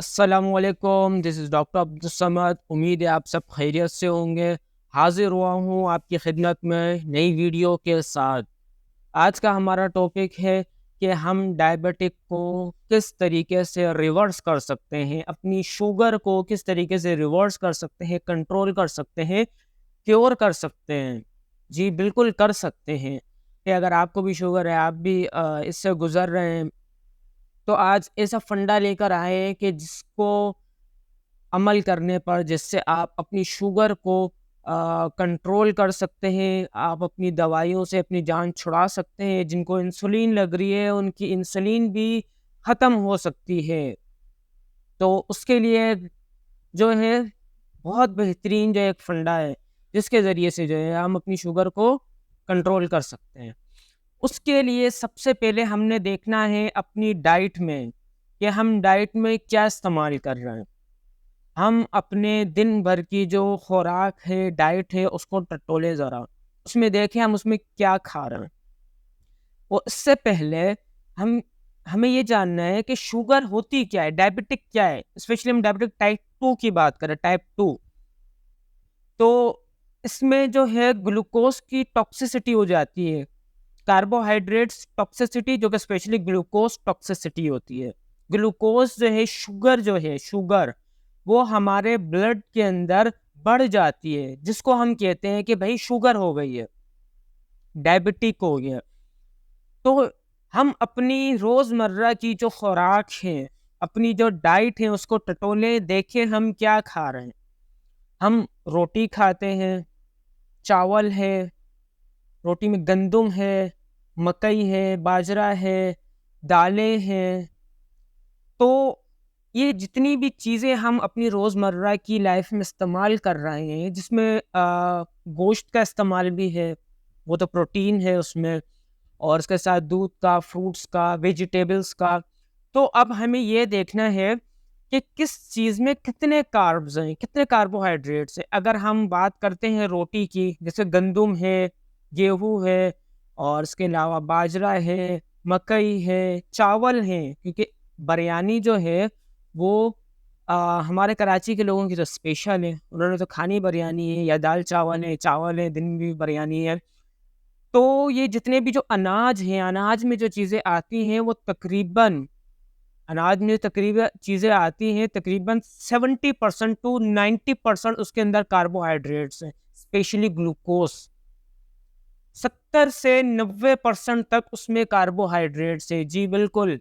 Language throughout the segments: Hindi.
अस्सलामुअलैकुम, this is doctor Abdul Samad. उम्मीद है आप सब खैरियत से होंगे। हाज़िर हुआ हूँ आपकी खिदमत में नई वीडियो के साथ। आज का हमारा टॉपिक है कि हम डायबिटिक को किस तरीके से रिवर्स कर सकते हैं, अपनी शुगर को किस तरीके से रिवर्स कर सकते हैं, कंट्रोल कर सकते हैं, क्योर कर सकते हैं। जी, बिल्कुल कर सकते हैं कि अगर आपको भी शुगर है, आप भी इससे गुज़र रहे हैं, तो आज ऐसा फंडा लेकर आए हैं कि जिसको अमल करने पर जिससे आप अपनी शुगर को कंट्रोल कर सकते हैं, आप अपनी दवाइयों से अपनी जान छुड़ा सकते हैं। जिनको इंसुलिन लग रही है, उनकी इंसुलिन भी ख़त्म हो सकती है। तो उसके लिए जो है बहुत बेहतरीन जो एक फंडा है, जिसके ज़रिए से जो है हम अपनी शुगर को कंट्रोल कर सकते हैं। उसके लिए सबसे पहले हमने देखना है अपनी डाइट में कि हम डाइट में क्या इस्तेमाल कर रहे हैं। हम अपने दिन भर की जो खुराक है, डाइट है, उसको टटोलें ज़रा। उसमें देखें हम उसमें क्या खा रहे हैं। और इससे पहले हम हमें ये जानना है कि शुगर होती क्या है, डायबिटिक क्या है? स्पेशली हम डायबिटिक टाइप 2 की बात करें, टाइप 2। तो इसमें जो है ग्लूकोज़ की टॉक्सिसिटी हो जाती है। कार्बोहाइड्रेट्स टॉक्सिसिटी जो कि स्पेशली ग्लूकोज़ टॉक्सिसिटी होती है। ग्लूकोज़ जो है शुगर वो हमारे ब्लड के अंदर बढ़ जाती है, जिसको हम कहते हैं कि भई शुगर हो गई है, डायबिटिक हो गया। तो हम अपनी रोज़मर्रा की जो खुराक है, अपनी जो डाइट है उसको टटोलें, देखें हम क्या खा रहे हैं। हम रोटी खाते हैं, चावल है, रोटी में गंदुम है, मकई है, बाजरा है, दालें हैं। तो ये जितनी भी चीज़ें हम अपनी रोज़मर्रा की लाइफ में इस्तेमाल कर रहे हैं, जिसमें गोश्त का इस्तेमाल भी है, वो तो प्रोटीन है उसमें, और उसके साथ दूध का, फ्रूट्स का, वेजिटेबल्स का। तो अब हमें ये देखना है कि किस चीज़ में कितने कार्ब्स हैं, कितने कार्बोहाइड्रेट्स हैं। अगर हम बात करते हैं रोटी की, जैसे गंदुम है, गेहूँ है, और इसके अलावा बाजरा है, मकई है, चावल हैं, क्योंकि बिरयानी जो है वो हमारे कराची के लोगों की तो स्पेशल है। उन्होंने तो खानी बिरयानी है, या चावल है, दिन में भी बिरयानी है। तो ये जितने भी जो अनाज हैं, अनाज में जो चीज़ें आती हैं वो तकरीबन अनाज में तकरीबन चीज़ें आती हैं, तकरीबन 70% टू 90% उसके अंदर कार्बोहाइड्रेट्स हैं, स्पेशली ग्लूकोज़। 70 से 90% तक उसमें कार्बोहाइड्रेट्स है। जी, बिल्कुल।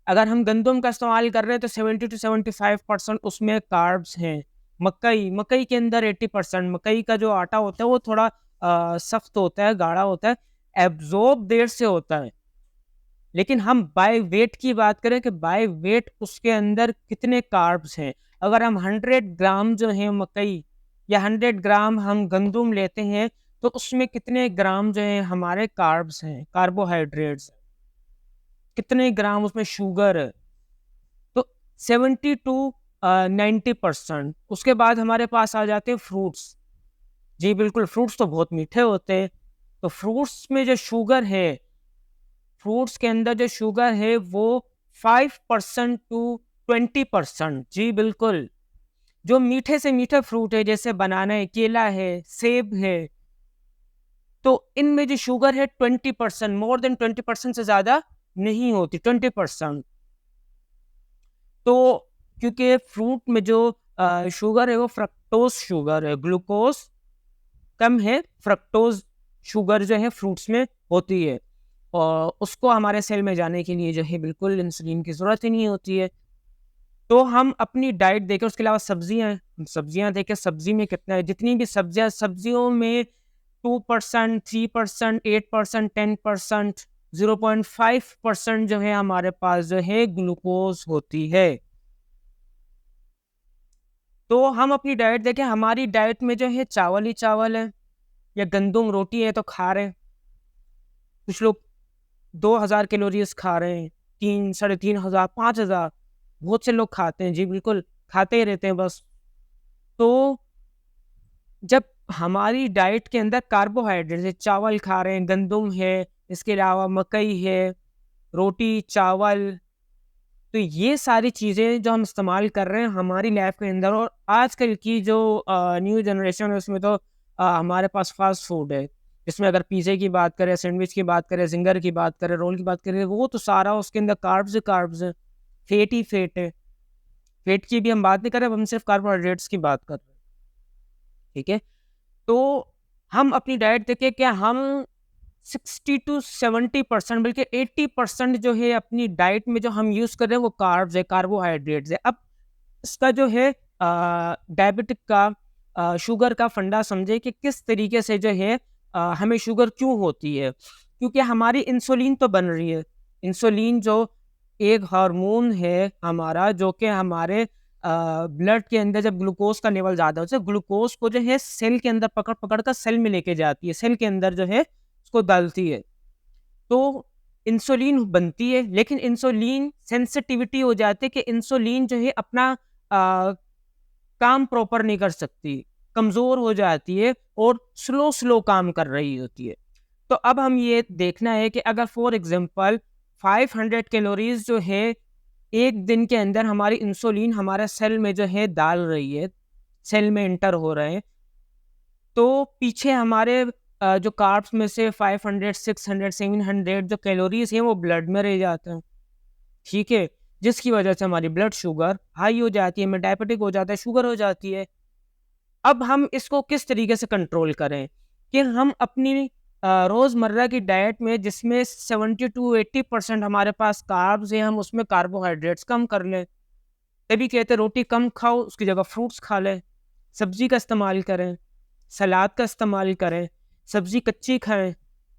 अगर हम गंदम का इस्तेमाल कर रहे हैं तो 70 टू 75% उसमें कार्ब्स हैं। मकई के अंदर 80%। मकई का जो आटा होता है वो थोड़ा सख्त होता है, गाढ़ा होता है, एब्ज़ॉर्ब देर से होता है। लेकिन हम बाय वेट की बात करें कि बाय वेट उसके अंदर कितने कार्ब्स हैं। अगर हम 100 ग्राम जो है मकई या 100 ग्राम हम गंदम लेते हैं, तो उसमें कितने ग्राम जो है हमारे कार्ब्स हैं, कार्बोहाइड्रेट्स, कितने ग्राम उसमें शुगर है। तो 70 टू 90%। उसके बाद हमारे पास आ जाते हैं फ्रूट्स। जी बिल्कुल, फ्रूट्स तो बहुत मीठे होते हैं। तो फ्रूट्स में जो शुगर है, फ्रूट्स के अंदर जो शुगर है वो 5% टू 20%। जी बिल्कुल। जो मीठे से मीठा फ्रूट है, जैसे बनाना है, केला है, सेब है, तो इनमें जो शुगर है 20%, मोर देन 20% से ज़्यादा नहीं होती, 20%। तो क्योंकि फ्रूट में जो शुगर है वो फ्रक्टोज़ शुगर है, ग्लूकोज़ कम है, फ्रक्टोज़ शुगर जो है फ्रूट्स में होती है, और उसको हमारे सेल में जाने के लिए जो है बिल्कुल इंसुलिन की ज़रूरत ही नहीं होती है। तो हम अपनी डाइट देखें, उसके अलावा सब्जियाँ देखें, सब्ज़ी में कितना है, जितनी भी सब्जियों में 2%, 3%, 8%, 10%, 0.5% जो है हमारे पास जो है ग्लूकोज़ होती है। तो हम अपनी डाइट देखें, हमारी डाइट में जो है चावल ही चावल है, या गंदुम रोटी है तो खा रहे हैं। कुछ लोग 2000 कैलोरीज़ खा रहे हैं, 3 साढ़े 3000, 5000, बहुत से लोग खाते हैं। जी बिल्कुल, खाते ही रहते हैं बस। तो जब हमारी डाइट के अंदर कार्बोहाइड्रेट, जैसे चावल खा रहे हैं, गंदुम है, इसके अलावा मकई है, रोटी, चावल, तो ये सारी चीज़ें जो हम इस्तेमाल कर रहे हैं हमारी लाइफ के अंदर, और आजकल की जो न्यू जनरेशन है उसमें तो हमारे पास फास्ट फूड है, जिसमें अगर पिज़्ज़े की बात करें, सैंडविच की बात करें, ज़िंगर की बात करें, रोल की बात करें, वो तो सारा उसके अंदर कार्ब्स ही कार्ब्स हैं, फैट ही फैट है। फैट की भी हम बात नहीं कर रहे, अब हम सिर्फ कार्बोहाइड्रेट्स की बात कर रहे हैं, ठीक है? तो हम अपनी डाइट देखें, क्या हम 60 टू 70% बल्कि 80% जो है अपनी डाइट में जो हम यूज़ कर रहे हैं वो कार्ब्स है, कार्बोहाइड्रेट्स है। अब इसका जो है डायबिटिक का शुगर का फंडा समझे कि किस तरीके से जो है हमें शुगर क्यों होती है, क्योंकि हमारी इंसुलिन तो बन रही है। इंसुलिन जो एक हार्मोन है हमारा, जो कि हमारे ब्लड के अंदर जब ग्लूकोज का लेवल ज़्यादा होता है, ग्लूकोज को जो है सेल के अंदर पकड़ पकड़ कर सेल में लेके जाती है, सेल के अंदर जो है उसको डालती है। तो इंसुलिन बनती है, लेकिन इंसुलिन सेंसिटिविटी हो जाती है कि इंसुलिन जो है अपना काम प्रॉपर नहीं कर सकती, कमज़ोर हो जाती है और स्लो स्लो काम कर रही होती है। तो अब हम ये देखना है कि अगर फॉर एग्जांपल 500 कैलोरीज जो है एक दिन के अंदर हमारी इंसुलिन हमारे सेल में जो है डाल रही है, सेल में एंटर हो रहे हैं, तो पीछे हमारे जो कार्ब्स में से 500, 600, 700 जो कैलोरीज हैं वो ब्लड में रह जाते हैं, ठीक है? जिसकी वजह से हमारी ब्लड शुगर हाई हो जाती है, हमें डायबिटिक हो जाता है, शुगर हो जाती है। अब हम इसको किस तरीके से कंट्रोल करें कि हम अपनी रोज़मर्रा की डाइट में जिसमें 70 टू 80% हमारे पास कार्ब्स हैं, हम उसमें कार्बोहाइड्रेट्स कम कर लें। तभी कहते हैं रोटी कम खाओ, उसकी जगह फ्रूट्स खा लें, सब्ज़ी का इस्तेमाल करें, सलाद का इस्तेमाल करें, सब्ज़ी कच्ची खाएँ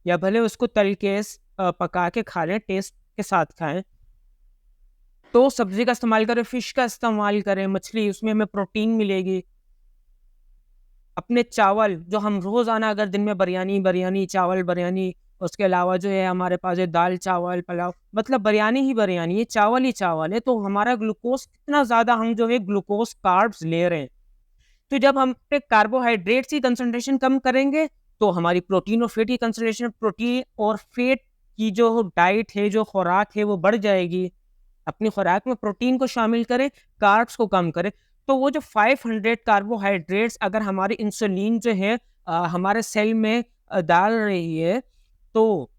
या भले उसको तल के पका के खा लें, टेस्ट के साथ खाएँ। तो सब्ज़ी का इस्तेमाल करें, फ़िश का इस्तेमाल करें, मछली, उसमें हमें प्रोटीन मिलेगी। अपने चावल जो हम रोज़ाना अगर दिन में बिरयानी, चावल बिरयानी, उसके अलावा जो है हमारे पास है दाल, चावल, पुलाव, मतलब बिरयानी ही बिरयानी है, चावल ही चावल है, तो हमारा ग्लूकोज़ कितना ज़्यादा हम जो है ग्लूकोज़ कार्ब्स ले रहे हैं। तो जब हम पे कार्बोहाइड्रेट्स की कंसंट्रेशन कम करेंगे, तो हमारी प्रोटीन और फैट की कंसंट्रेशन, प्रोटीन और फैट की जो डाइट है, जो खुराक है वो बढ़ जाएगी। अपनी खुराक में प्रोटीन को शामिल करें, कार्ब्स को कम करें। तो वो जो 500 कार्बोहाइड्रेट्स अगर हमारी इंसुलिन जो है हमारे सेल में डाल रही है, तो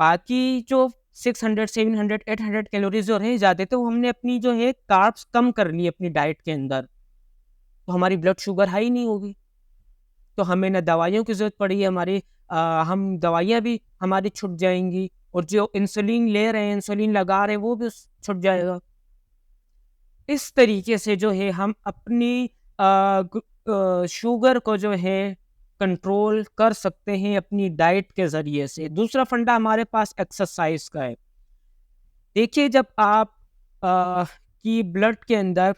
बाकी जो 600, 700, 800 कैलोरीज़ जो रह जाते थे, वो हमने अपनी जो है कार्ब्स कम कर ली अपनी डाइट के अंदर। तो हमारी ब्लड शुगर हाई नहीं होगी। तो हमें ना दवाइयों की ज़रूरत पड़ी है, हम दवाइयाँ भी हमारी छूट जाएँगी, और जो इंसुलिन ले रहे हैं, इंसुलिन लगा रहे हैं, वो भी छूट जाएगा। इस तरीके से जो है हम अपनी शुगर को जो है कंट्रोल कर सकते हैं अपनी डाइट के ज़रिए से। दूसरा फंडा हमारे पास एक्सरसाइज़ का है। देखिए, जब आप की ब्लड के अंदर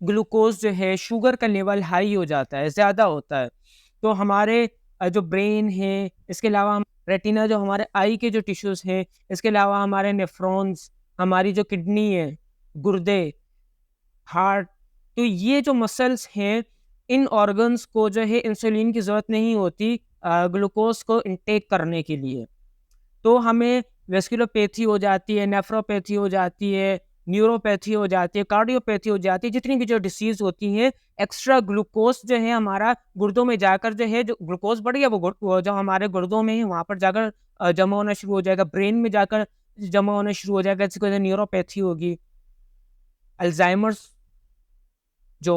ग्लूकोज़ जो है, शुगर का लेवल हाई हो जाता है, ज़्यादा होता है, तो हमारे जो ब्रेन है, इसके अलावा हम रेटिना, जो हमारे आई के जो टिश्यूज़ हैं, इसके अलावा हमारे नेफ्रॉन्स, हमारी जो किडनी है, गुर्दे, हार्ट, तो ये जो मसल्स हैं, इन ऑर्गन्स को जो है इंसुलिन की ज़रूरत नहीं होती ग्लूकोज़ को इनटेक करने के लिए। तो हमें वेस्कुलोपैथी हो जाती है, नेफ्रोपैथी हो जाती है, न्यूरोपैथी हो जाती है, कार्डियोपैथी हो जाती है, जितनी भी जो डिसीज़ होती हैं, एक्स्ट्रा ग्लूकोज़ जो है हमारा गुर्दों में जाकर जो है, जो ग्लूकोज़ बढ़ गया वो जो हमारे गुर्दों में है वहाँ पर जाकर जमा होना शुरू हो जाएगा, ब्रेन में जाकर जमा होना शुरू हो जाएगा, जिसकी वजह से न्यूरोपैथी होगी। अल्ज़ाइमर्स, जो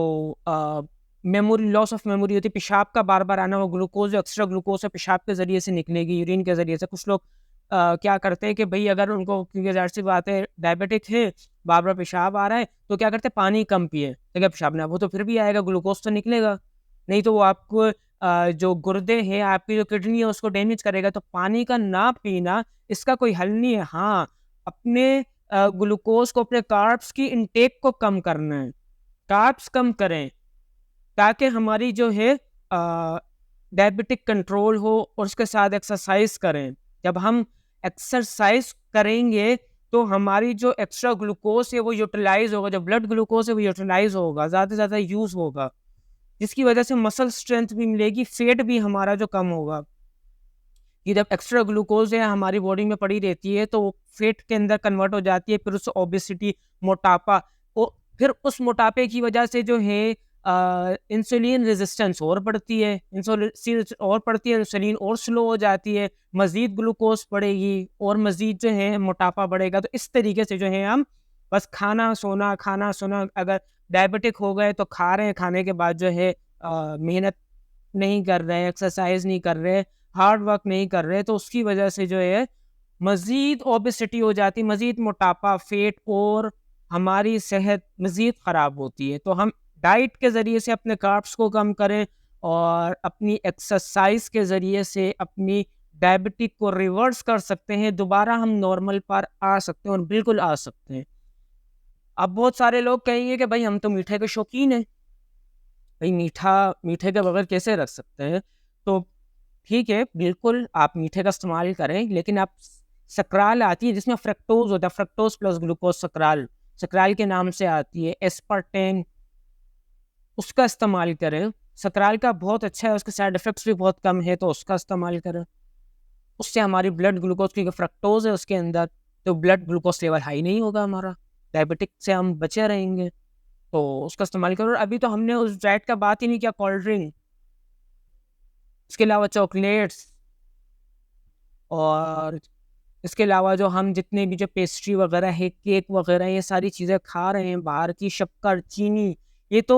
मेमोरी, लॉस ऑफ मेमोरी होती है, पेशाब का बार-बार आना, वो ग्लूकोज़, जो एक्स्ट्रा ग्लूकोज़ है पेशाब के ज़रिए से निकलेगी, यूरिन के ज़रिए से। कुछ लोग क्या करते हैं कि भई अगर उनको, क्योंकि ज़ाहिर-सी बात है डायबिटिक है, बार-बार पेशाब आ रहा है, तो क्या करते हैं पानी कम पिएँ। अगर पेशाब ना, वो तो फिर भी आएगा, ग्लूकोज़ तो निकलेगा। नहीं तो वो आपको जो गुर्दे हैं, आपकी जो किडनी है उसको डैमेज करेगा। तो पानी का ना पीना इसका कोई हल नहीं है। हाँ, अपने ग्लूकोज़ को, अपने कार्ब्स की इनटेक को कम करना है। कार्ब्स कम करें, ताकि हमारी जो है डायबिटिक कंट्रोल हो, और उसके साथ एक्सरसाइज करें। जब हम एक्सरसाइज करेंगे तो हमारी जो एक्स्ट्रा ग्लूकोज है वो यूटिलाइज होगा, जो ब्लड ग्लूकोज है वो यूटिलाइज होगा, ज़्यादा से ज़्यादा यूज़ होगा, जिसकी वजह से मसल स्ट्रेंथ भी मिलेगी, फैट भी हमारा जो कम होगा। कि जब एक्स्ट्रा ग्लूकोज है हमारी बॉडी में पड़ी रहती है तो फैट के अंदर कन्वर्ट हो जाती है, फिर उससे ओबेसिटी, मोटापा, फिर उस मोटापे की वजह से जो है इंसुलिन रेजिस्टेंस और बढ़ती है, इंसुलिन और स्लो हो जाती है, मज़ीद ग्लूकोज बढ़ेगी और मज़ीद जो है मोटापा बढ़ेगा। तो इस तरीके से जो है हम बस खाना सोना, अगर डायबिटिक हो गए तो खा रहे हैं, खाने के बाद जो है मेहनत नहीं कर रहे हैं, एक्सरसाइज नहीं कर रहे, हार्ड वर्क नहीं कर रहे, तो उसकी वजह से जो है मज़ीद ओबेसिटी हो जाती है, मज़ीद मोटापा, फेट और हमारी सेहत मज़ीद ख़राब होती है। तो हम डाइट के ज़रिए से अपने कार्ब्स को कम करें और अपनी एक्सरसाइज के ज़रिए से अपनी डायबिटिक को रिवर्स कर सकते हैं, दोबारा हम नॉर्मल पर आ सकते हैं और बिल्कुल आ सकते हैं। अब बहुत सारे लोग कहेंगे कि भाई हम तो मीठे के शौकीन हैं, भाई मीठे के बगैर कैसे रख सकते हैं? तो ठीक है, बिल्कुल आप मीठे का इस्तेमाल करें, लेकिन आप सक्राल आती है जिसमें फ्रक्टोज़ होता है, फ्रक्टोज़ प्लस ग्लूकोज़ सक्राल के नाम से आती है, एस्पार्टेम, उसका इस्तेमाल करें। सक्राल का बहुत अच्छा है, उसके साइड इफ़ेक्ट्स भी बहुत कम है, तो उसका इस्तेमाल करें। उससे हमारी ब्लड ग्लूकोज़, क्योंकि फ्रक्टोज़ है उसके अंदर, तो ब्लड ग्लूकोज़ लेवल हाई नहीं होगा हमारा, डायबिटिक से हम बचे रहेंगे। तो उसका इस्तेमाल करो। और अभी तो हमने उस डाइट का बात ही नहीं किया, कोल्ड ड्रिंक, इसके अलावा चॉकलेट्स, और इसके अलावा जो हम जितने भी जो पेस्ट्री वगैरह है, केक वगैरह, ये सारी चीज़ें खा रहे हैं, बाहर की शक्कर, चीनी, ये तो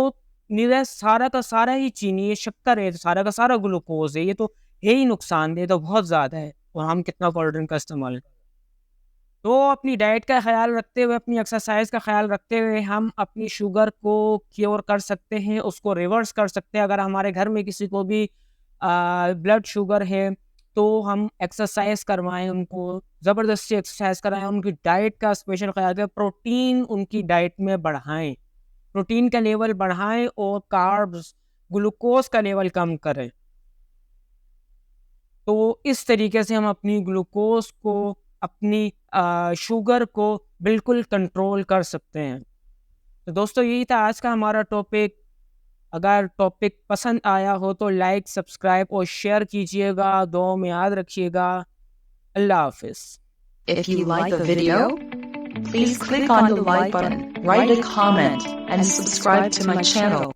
निरा सारा का सारा ही चीनी, ये शक्कर है, सारा का सारा ग्लूकोज है, ये तो है ही नुकसानदेह, तो बहुत ज़्यादा है। और हम कितना कोल्ड ड्रिंक का इस्तेमाल करें। तो अपनी डाइट का ख्याल रखते हुए, अपनी एक्सरसाइज का ख्याल रखते हुए हम अपनी शुगर को क्योर कर सकते हैं, उसको रिवर्स कर सकते हैं। अगर हमारे घर में किसी को भी ब्लड शुगर है तो हम एक्सरसाइज करवाएं, उनको ज़बरदस्ती एक्सरसाइज कराएं, उनकी डाइट का स्पेशल ख्याल रखें, प्रोटीन उनकी डाइट में बढ़ाएं, प्रोटीन का लेवल बढ़ाएं और कार्ब्स, ग्लूकोज का लेवल कम करें। तो इस तरीके से हम अपनी ग्लूकोज को, अपनी शुगर को बिल्कुल कंट्रोल कर सकते हैं। तो दोस्तों यही था आज का हमारा टॉपिक। अगर टॉपिक पसंद आया हो तो लाइक, सब्सक्राइब और शेयर कीजिएगा। दुआ में याद रखिएगा। अल्लाह हाफिज़। If you like the video, please click on the like button, write a comment, and subscribe to my channel.